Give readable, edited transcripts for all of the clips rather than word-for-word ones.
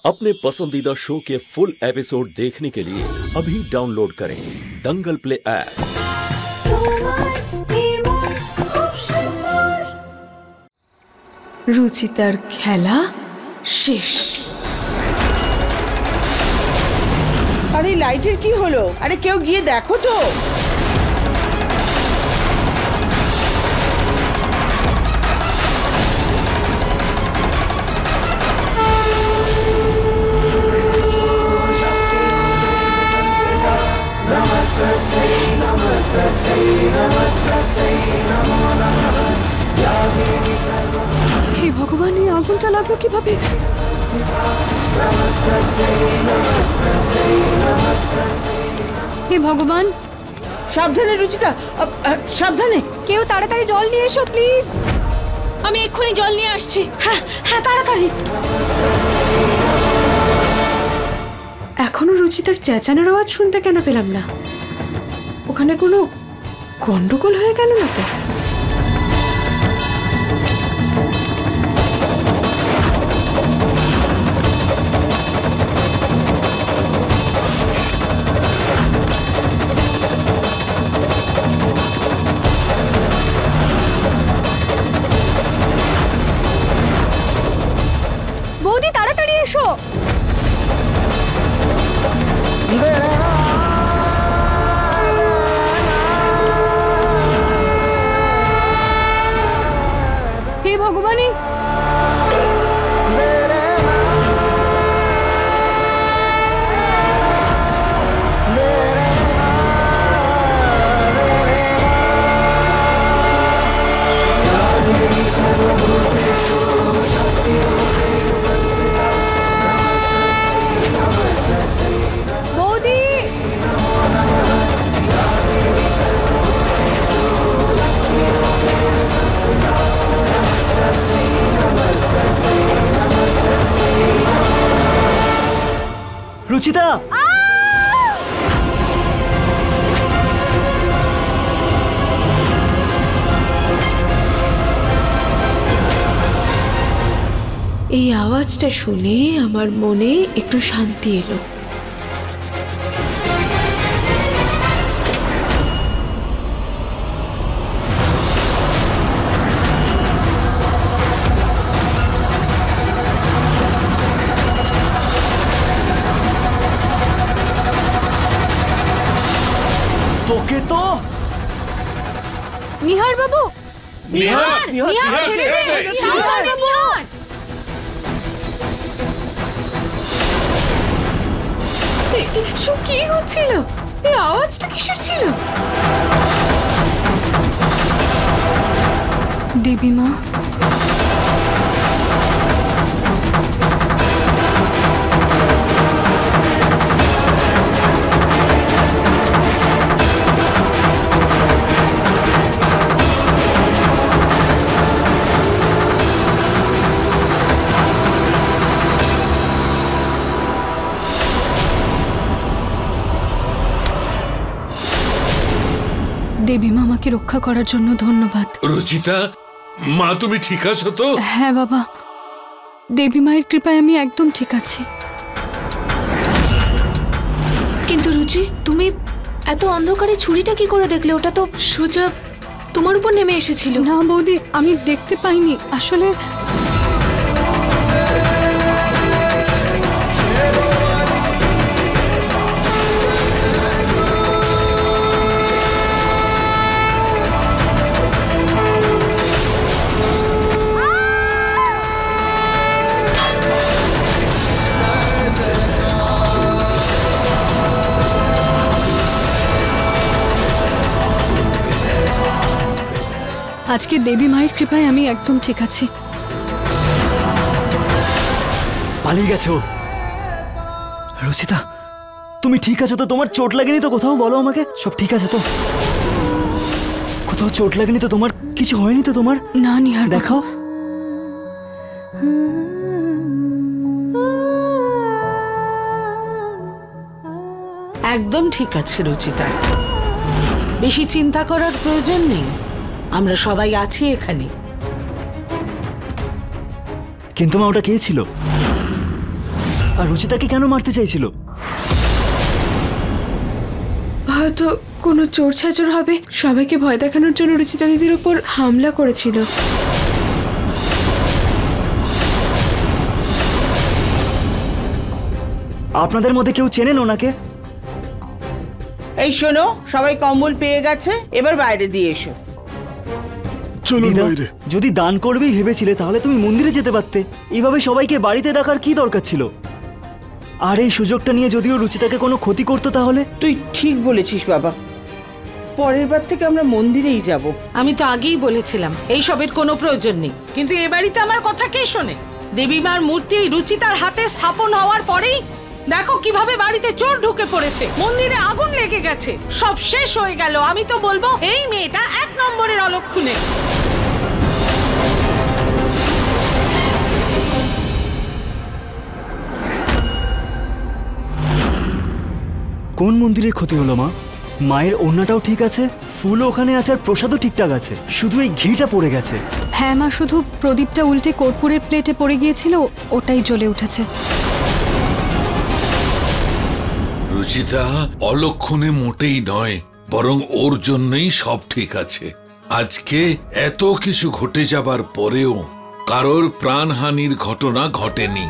अपने पसंदीदा शो के फुल एपिसोड देखने के लिए अभी डाउनलोड करें दंगल प्ले ऐप। रुचितार खेला शेष। अरे लाइटेर की हलो? अरे क्यों गिये देखो तो। हे भगवान, ये आগুনটা লাগলো কিভাবে? हे भगवान, সাবধানে রুচিতা, সাবধানে। কেউ তাড়াতাড়ি জল নিয়ে এসো প্লিজ। আমি এক্ষুনি জল নিয়ে আসছি। হ্যাঁ হ্যাঁ, তাড়াতাড়ি। এখনো রুচিতার চেঁচানোর আওয়াজ শুনতে কেন পেলাম না? ওখানে কোনো গন্ডগোল হয়ে গেল না তো? বৌদি তাড়াতাড়ি এসো। হে ভগবানী, বৌদি রুচিতা, এই আওয়াজটা শুনে আমার মনে একটু শান্তি এলো। তোকে তো নিহার বাবু, নিহার, নিহার ছেড়ে দে। নিহার বাবু, এসব কি হচ্ছিল? এই আওয়াজটা কিসের ছিল? দেবী মা, দেবী মা আমাকে রক্ষা করার জন্য ধন্যবাদ। রুচিতা, মা তুমি ঠিক আছো তো? হ্যাঁ বাবা, দেবী মায়ের কৃপায় আমি একদম ঠিক আছি। কিন্তু রুচি, তুমি এত অন্ধকারে ছুরিটা কি করে দেখলে? ওটা তো সোজা তোমার উপর নেমে এসেছিল। না বৌদি, আমি দেখতে পাইনি আসলে। আজকে দেবী মায়ের কৃপায় আমি একদম ঠিক আছি। পালিয়ে গেছো। রুচিতা, তুমি ঠিক আছো তো? তোমার চোট লাগেনি তো কোথাও? বলো আমাকে, সব ঠিক আছে তো? কোথাও চোট লাগেনি তো তোমার? কিছু হয়নি তো তোমার? না নিহার, দেখো। একদম ঠিক আছে রুচিতা, বেশি চিন্তা করার প্রয়োজন নেই। আমরা সবাই আছি এখানে। কিন্তু মা ওটা কে ছিল? আর রুচিতাকে কেন মারতে চাইছিল? হয়তো কোনো চোর ছাচর হবে, সবাইকে ভয় দেখানোর জন্য রুচিতা দিদির উপর হামলা করেছিল। আপনাদের মধ্যে কেউ চেনেন ওনাকে? এই শোনো, সবাই কম্বল পেয়ে গেছে, এবার বাইরে দিয়ে এসো। দিদা, যদি দান করবেই ভেবেছিলে তাহলে তুমি মন্দিরে যেতে পারতে। এইভাবে সবাইকে বাড়িতে ডাকার কি দরকার ছিল? আর এই সুযোগটা নিয়ে যদিও রুচিতাকে কোনো ক্ষতি করতো তাহলে? তুই ঠিক বলেছিস বাবা, পরের বার থেকে আমরা মন্দিরেই যাব। আমি তো আগেই বলেছিলাম এইসবের কোনো প্রয়োজন নেই, কিন্তু এ বাড়িতে আমার কথা কে শোনে? দেবী মার মূর্তি রুচিতার হাতে স্থাপন হওয়ার পরেই দেখো কিভাবে বাড়িতে চোর ঢুকে পড়েছে, মন্দিরে আগুন লেগে গেছে, সব শেষ হয়ে গেল। আমি তো বলবো এই মেয়েটা 1 নম্বরের অলক্ষণে। কোন মন্দিরে ক্ষতি হলো মা? মায়ের ওড়নাটাও ঠিক আছে, ফুলও ওখানে আছে, আর প্রসাদও ঠিকঠাক আছে, শুধু এই ঘিটা পড়ে গেছে। হ্যাঁ মা, শুধু প্রদীপটা উল্টে কর্পূরের প্লেটে পড়ে গিয়েছিল, ওটাই জ্বলে উঠেছে। রুচিতা অলক্ষণে মোটেই নয়, বরং ওর জন্যই সব ঠিক আছে। আজকে এত কিছু ঘটে যাবার পরেও কারোর প্রাণহানির ঘটনা ঘটেনি।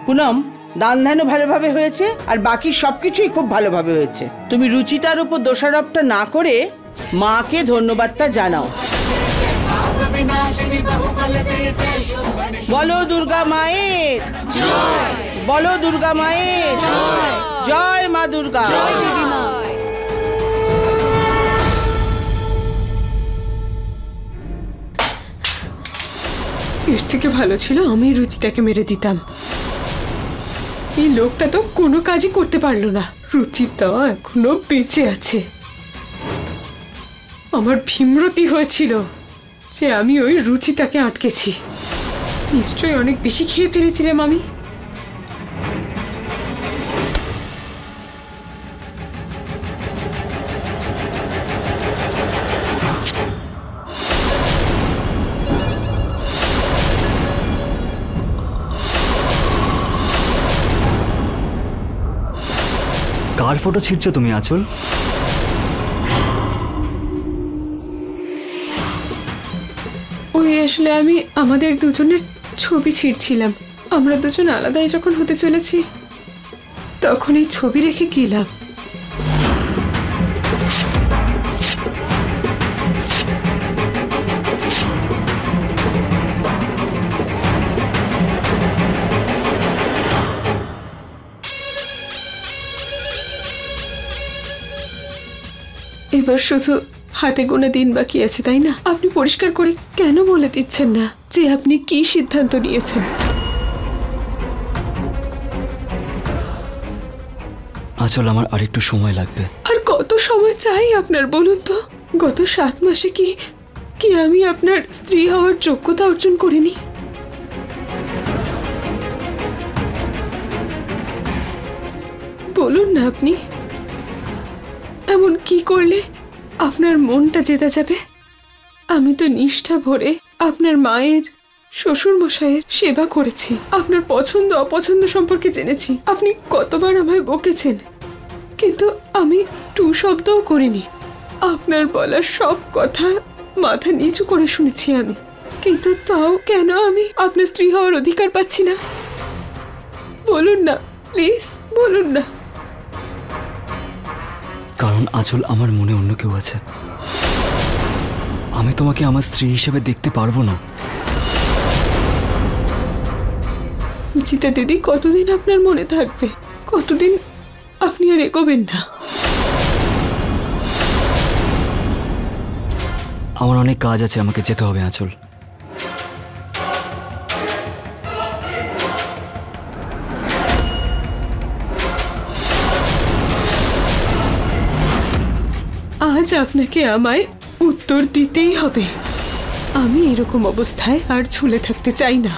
পুনম, দান ধ্যানও ভালোভাবে হয়েছে, আর বাকি সবকিছুই খুব ভালোভাবে হয়েছে। তুমি রুচিতার উপর দোষারোপটা না করে মাকে ধন্যবাদটা জানাও। বলো দুর্গা মায়ের জয়, বলো দুর্গা মায়ের জয়, জয় মা দুর্গা। এর থেকে ভালো ছিল আমি রুচিতাকে মেরে দিতাম। এই লোকটা তো কোনো কাজই করতে পারলো না। রুচিতা এখনো বেঁচে আছে। আমার ভীমরতি হয়েছিল যে আমি ওই রুচিতাকে আটকেছি। নিশ্চয়ই অনেক বেশি খেয়ে ফেলেছিলাম আমি। কার ফটো ছিঁড়ছো তুমি আঁচল? ওই আসলে আমি আমাদের দুজনের ছবি ছিঁড়ছিলাম। আমরা দুজন আলাদাই যখন হতে চলেছি তখন এই ছবি রেখে গেলাম। এবার শুধু হাতে গোনা দিন বাকি আছে, তাই না? আপনি পরিষ্কার করে কেন বলে দিচ্ছেন না যে আপনি কি সিদ্ধান্ত নিয়েছেন? আঁচল, আমার আরেকটু সময় লাগবে। আর কত সময় চাই আপনার বলুন তো? গত 7 মাসে কি আমি আপনার স্ত্রী হওয়ার যোগ্যতা অর্জন করিনি? বলুন না আপনি, এমন কি করলে আপনার মনটা জেতা যাবে? আমি তো নিষ্ঠা ভরে আপনার মায়ের, শ্বশুর মশাইয়ের সেবা করেছি। আপনার পছন্দ অপছন্দ সম্পর্কে জেনেছি। আপনি কতবার আমায় বকেছেন, কিন্তু আমি টু শব্দও করিনি। আপনার বলা সব কথা মাথা নিচু করে শুনেছি আমি। কিন্তু তাও কেন আমি আপনার স্ত্রী হওয়ার অধিকার পাচ্ছি না? বলুন না প্লিজ, বলুন না। কারণ আঁচল, আমার মনে অন্য কেউ আছে। আমি তোমাকে আমার স্ত্রী হিসেবে দেখতে পারবো না। রুচিতা দিদি কতদিন আপনার মনে থাকবে? কতদিন আপনি আর এগোবেন না? আমার অনেক কাজ আছে, আমাকে যেতে হবে আঁচল। আজ আপনাকে আমায় উত্তর দিতেই হবে। আমি এরকম অবস্থায় আর ঝুলে থাকতে চাই না।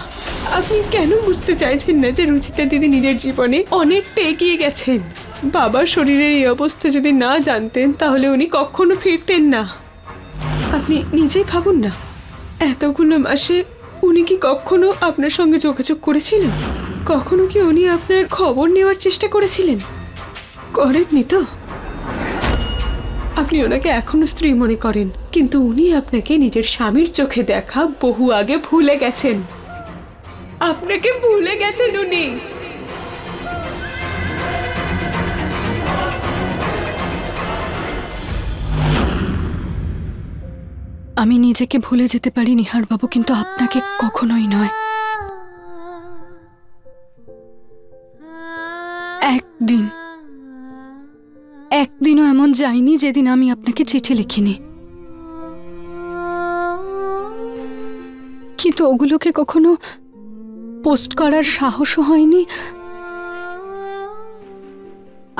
আপনি কেন বুঝতে চাইছেন না যে রুচিতা দিদি নিজের জীবনে অনেকটা এগিয়ে গেছেন? বাবার শরীরের এই অবস্থা যদি না জানতেন তাহলে উনি কখনো ফিরতেন না। আপনি নিজেই ভাবুন না, এতগুলো মাসে উনি কি কখনো আপনার সঙ্গে যোগাযোগ করেছিলেন? কখনো কি উনি আপনার খবর নেওয়ার চেষ্টা করেছিলেন? করেননি তো? আপনি ওনাকে এখনো স্ত্রী মনে করেন, কিন্তু উনি আপনাকে নিজের স্বামীর চোখে দেখা বহু আগে ভুলে গেছেন। আপনাকে ভুলে গেছেন উনি। আমি নিজেকে ভুলে যেতে পারি নিহার বাবু, কিন্তু আপনাকে কখনোই নয়। একদিনও এমন যায়নি যেদিন আমি আপনাকে চিঠি লিখিনি, কিন্তু ওগুলোকে কখনো পোস্ট করার সাহসও হয়নি,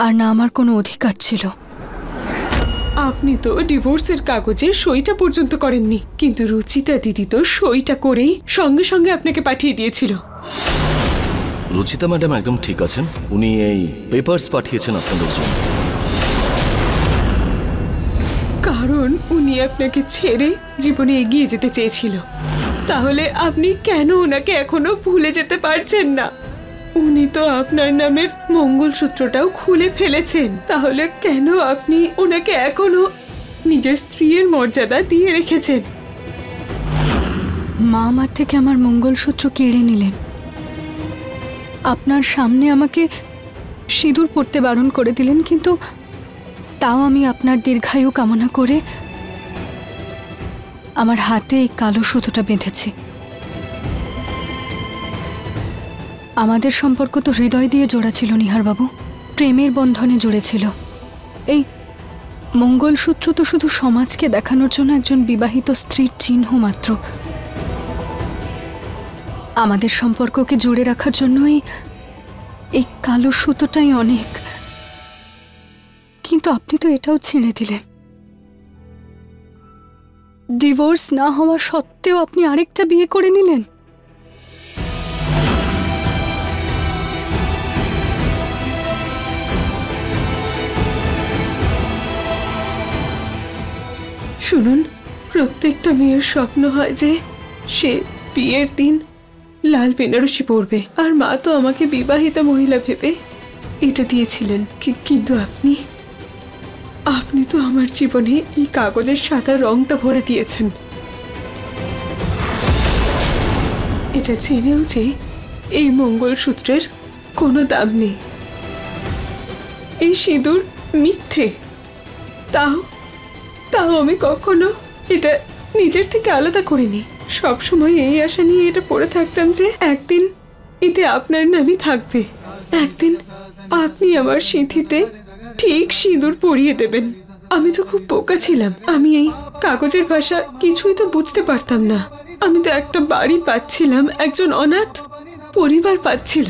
আর না আমার কোনো অধিকার ছিল। আপনি তো ডিভোর্সের কাগজে সইটা পর্যন্ত করেননি, কিন্তু রুচিতা দিদি তো সইটা করেই সঙ্গে সঙ্গে আপনাকে পাঠিয়ে দিয়েছিল। রুচিতা ম্যাডাম একদম ঠিক আছেন, উনি এই পেপারস পাঠিয়েছেন আপনাদের জন্য। কারণ উনি আপনাকে ছেড়ে জীবনে এগিয়ে যেতে চেয়েছিল। তাহলে আপনি কেন ওনাকে এখনো ভুলে যেতে পারছেন না? উনি তো আপনার নামের মঙ্গলসূত্রটাও খুলে ফেলেছেন, তাহলে কেন আপনি ওনাকে এখনো নিজের স্ত্রীর মর্যাদা দিয়ে রেখেছেন? মা আমার থেকে আমার মঙ্গলসূত্র কেড়ে নিলেন, আপনার সামনে আমাকে সিঁদুর পরতে বারণ করে দিলেন, কিন্তু তাও আমি আপনার দীর্ঘায়ু কামনা করে আমার হাতে এই কালো সুতোটা বেঁধেছি। আমাদের সম্পর্ক তো হৃদয় দিয়ে জোড়া ছিল নিহারবাবু, প্রেমের বন্ধনে জুড়েছিল। এই মঙ্গলসূত্র তো শুধু সমাজকে দেখানোর জন্য একজন বিবাহিত স্ত্রীর চিহ্ন মাত্র। আমাদের সম্পর্ককে জুড়ে রাখার জন্যই এই কালো সুতোটাই অনেক। কিন্তু আপনি তো এটাও ছেড়ে দিলেন। ডিভোর্স না হওয়া সত্ত্বেও আপনি আরেকটা বিয়ে করে নিলেন। শুনুন, প্রত্যেকটা মেয়ের স্বপ্ন হয় যে সে বিয়ের দিন লাল বেনারসি পরবে, আর মা তো আমাকে বিবাহিতা মহিলা ভেবে এটা দিয়েছিলেন। কিন্তু আপনি তো আমার জীবনে এই কাগজের সাদা রংটা ভরে দিয়েছেন। এটা জেনেও যে এই মঙ্গলসূত্রের কোনো দাম নেই, এই সিঁদুর মিথ্যে, তাও আমি কখনো এটা নিজের থেকে আলাদা করিনি। সবসময় এই আশা নিয়ে এটা পড়ে থাকতাম যে একদিন এতে আপনার নামই থাকবে, একদিন আপনি আমার সিঁথিতে ঠিক সিঁদুর পরিয়ে দেবেন। আমি তো খুব বোকা ছিলাম, আমি এই কাগজের ভাষা কিছুই তো বুঝতে পারতাম না। আমি তো একটা বাড়ি পাচ্ছিলাম, একজন অনাথ পরিবার পাচ্ছিল,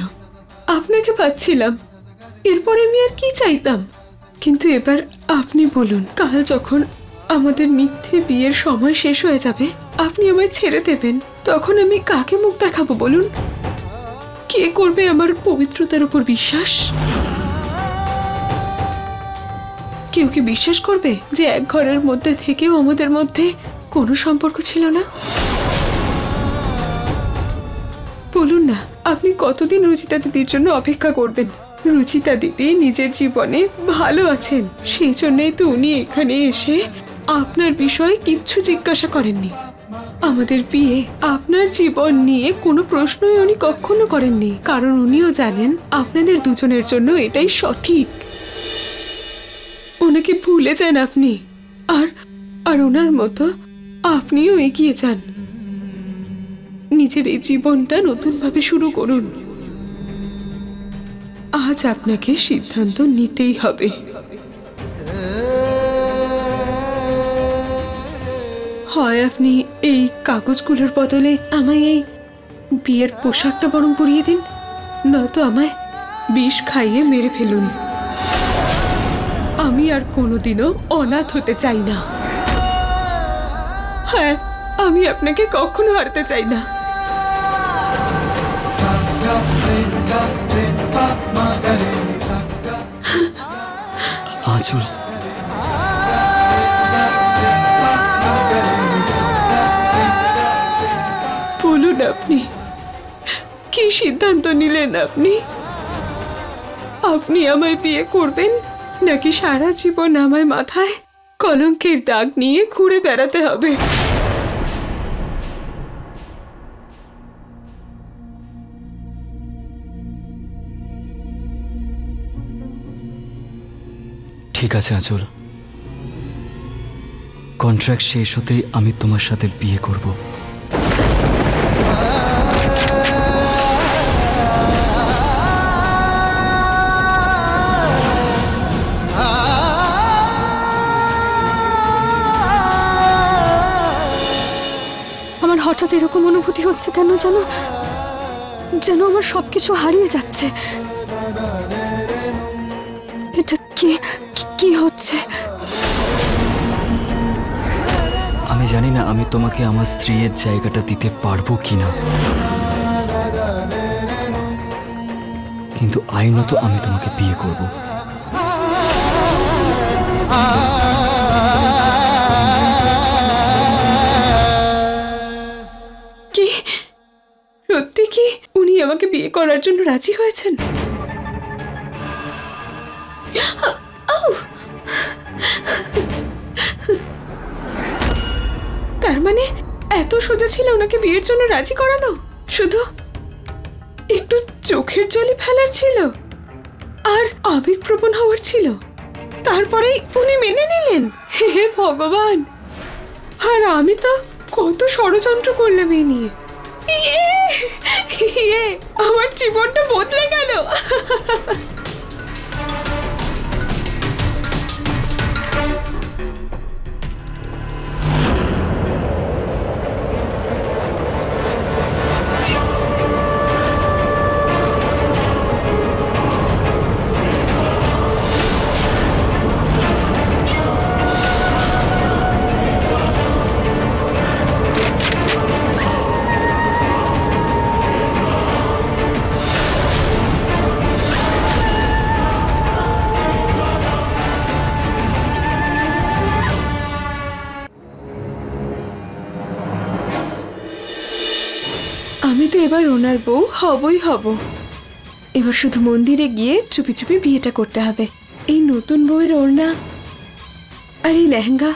আপনাকে পাচ্ছিলাম, এরপরে আমি আর কি চাইতাম? কিন্তু এবার আপনি বলুন, কাল যখন আমাদের মিথ্যে বিয়ের সময় শেষ হয়ে যাবে, আপনি আমায় ছেড়ে দেবেন, তখন আমি কাকে মুখ দেখাবো বলুন? কে করবে আমার পবিত্রতার উপর বিশ্বাস? কেউ কি বিশ্বাস করবে যে এক ঘরের মধ্যে থেকেও আমাদের মধ্যে কোনো সম্পর্ক ছিল না? বলুন না, আপনি কতদিন রুচিতা দিদির জন্য অপেক্ষা করবেন? রুচিতা দিদি নিজের জীবনে ভালো আছেন, সেই জন্যই তো উনি এখানে এসে আপনার বিষয়ে কিচ্ছু জিজ্ঞাসা করেননি। আমাদের বিয়ে, আপনার জীবন নিয়ে কোনো প্রশ্নই উনি কখনো করেননি, কারণ উনিও জানেন আপনাদের দুজনের জন্য এটাই সঠিক। ওনাকে ভুলে যান আপনি, আর ওনার মতো আপনিও এগিয়ে যান, নিজের এই জীবনটা নতুনভাবে শুরু করুন। আজ আপনাকে সিদ্ধান্ত নিতেই হবে। হয় আপনি এই কাগজগুলোর বদলে আমায় এই বিয়ের পোশাকটা বরং পরিয়ে দিন, নয়তো আমায় বিষ খাইয়ে মেরে ফেলুন। আমি আর কোনোদিনও অনাথ হতে চাই না। হ্যাঁ, আমি আপনাকে কখনো হারাতে চাই না। আঁচল, বলুন আপনি কি সিদ্ধান্ত নিলেন আপনি? আপনি আমায় বিয়ে করবেন নাকি সারা জীবন আমায় মাথায় কলঙ্কের দাগ নিয়ে ঘুরে বেড়াতে হবে? ঠিক আছে আঁচল, কন্ট্রাক্ট শেষ হতেই আমি তোমার সাথে বিয়ে করব। আমার হঠাৎ এরকম অনুভূতি হচ্ছে কেন জানো, যেন আমার সবকিছু হারিয়ে যাচ্ছে। এটা কি হচ্ছে? আমি জানি না আমি তোমাকে আমার স্ত্রীর জায়গাটা দিতে পারবো কিনা, কিন্তু আইনত আমি তোমাকে বিয়ে করব। কি সত্যি কি উনি আমাকে বিয়ে করার জন্য রাজি হয়েছেন? তার মানে এত সোজা ছিল ওনাকে বিয়ের জন্য রাজি করানো? শুধু একটু চোখের জলে ফেলার ছিল আর আবেগপ্রবণ হওয়ার ছিল, তারপরেই উনি মেনে নিলেন। হে ভগবান! আর আমি তো কত ষড়যন্ত্র করলাম এই নিয়ে। আমার জীবনটা বদলে গেল। আমি তো এবার ওনার বউ হবই হব। এবার শুধু মন্দিরে গিয়ে চুপি চুপি বিয়েটা করতে হবে। এই নতুন বউয়ের ওড়না আর এই লেহেঙ্গা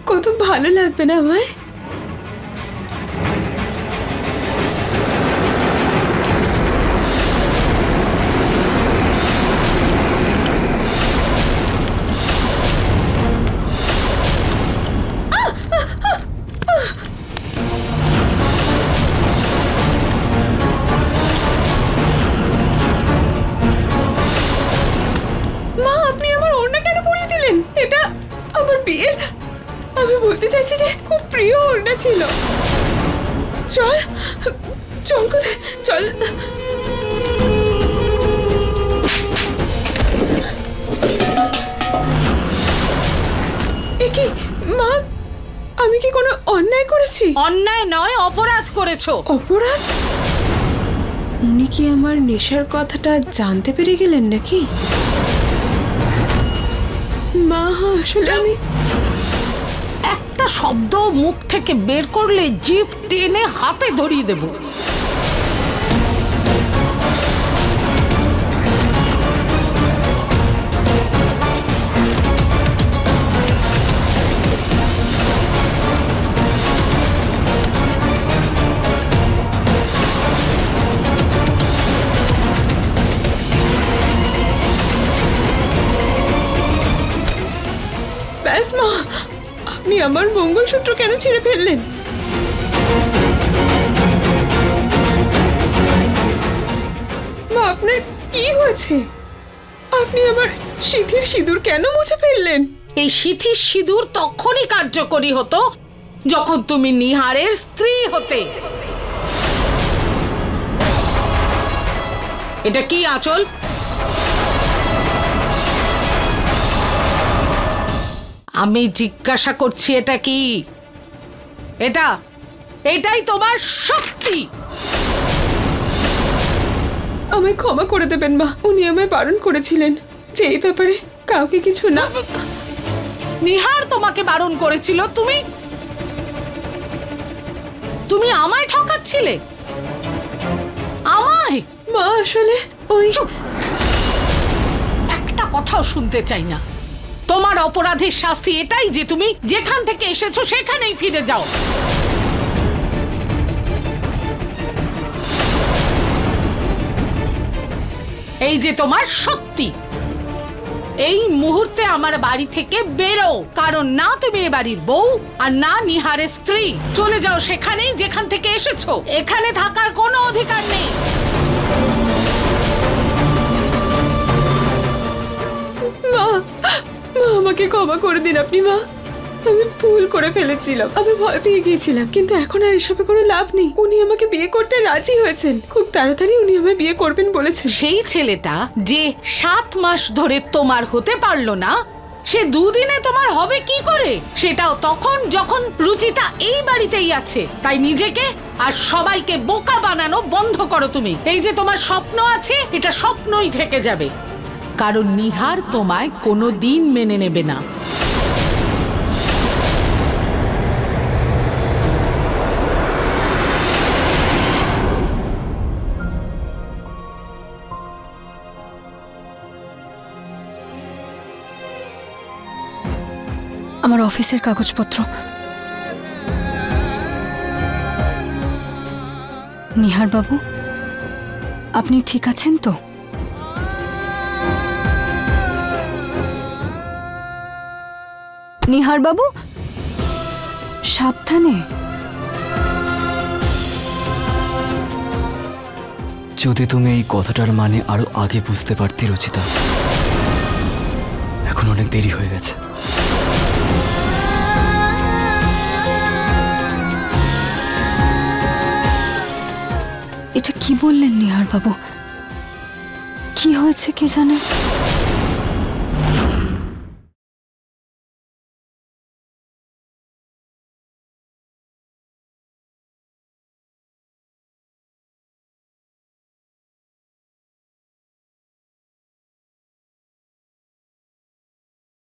কত ভালো লাগবে না আমায়। আমি বলতে চাইছি যে খুব প্রিয় ওড়না ছিল। চল চল, কোথায় চল। কি মা, আমি কি কোনো অন্যায় করেছি? অন্যায় নয়, অপরাধ করেছো। অপরাধ? উনি কি আমার নেশার কথাটা জানতে পেরে গেলেন নাকি? মা আসলে আমি একটা শব্দ মুখ থেকে বের করলে জিভ টেনে হাতে ধরিয়ে দেব। ব্যাস মা, আপনি আমার মঙ্গলসূত্র কেন ছিঁড়ে ফেললেন? মা আপনার কি হয়েছে? আপনি আমার সিঁথির সিঁদুর কেন মুছে ফেললেন? এই সিঁথির সিঁদুর তখনই কার্যকরী হতো যখন তুমি নিহারের স্ত্রী হতে। এটা কি আঁচল? আমি জিজ্ঞাসা করছি এটা কি? এটাই তোমার শক্তি। আমায় ক্ষমা করে দেবেন মা, উনি আমায় বারণ করেছিলেন যে এই ব্যাপারে কাউকে কিছু না। নিহার তোমাকে বারণ করেছিল? তুমি আমায় ঠকাচ্ছিলে। জামাই? মা আসলে ওই একটা কথাও শুনতে চাই না। তোমার অপরাধের শাস্তি এটাই যে তুমি যেখান থেকে এসেছো সেখানেই ফিরে যাও। এই যে তোমার সত্যি, এই মুহূর্তে আমার বাড়ি থেকে বেরো, কারণ না তুমি এ বাড়ির বউ আর না নিহারের স্ত্রী। চলে যাও সেখানেই যেখান থেকে এসেছো, এখানে থাকার কোনো অধিকার নেই। মা, মা আমাকে ক্ষমা করে দিন আপনি। মা, আমি ভুল করে ফেলেছিলাম, আমি ভয় পেয়ে গিয়েছিলাম, কিন্তু এখন আর এসবে কোনো লাভ নেই। উনি আমাকে বিয়ে করতে রাজি হয়েছেন, খুব তাড়াতাড়ি উনি আমায় বিয়ে করবেন বলেছেন। সেই ছেলেটা যে 7 মাস ধরে তোমার হতে পারলো না, সে 2 দিনে তোমার হবে কি করে? সেটাও তখন যখন রুচিতা এই বাড়িতেই আছে। তাই নিজেকে আর সবাইকে বোকা বানানো বন্ধ করো তুমি। এই যে তোমার স্বপ্ন আছে, এটা স্বপ্নই থেকে যাবে, কারণ নিহার তোমায় কোনো দিন মেনে নেবে না। আমার অফিসের কাগজপত্র। নিহার বাবু, আপনি ঠিক আছেন তো? নিহার বাবু, সাবধানে। যদি তুমি এই কথাটার মানে আরো আগে বুঝতে পারতে রুচিতা, এখন অনেক দেরি হয়ে গেছে। এটা কি বললেন নিহার বাবু? কি হয়েছে কে জানে?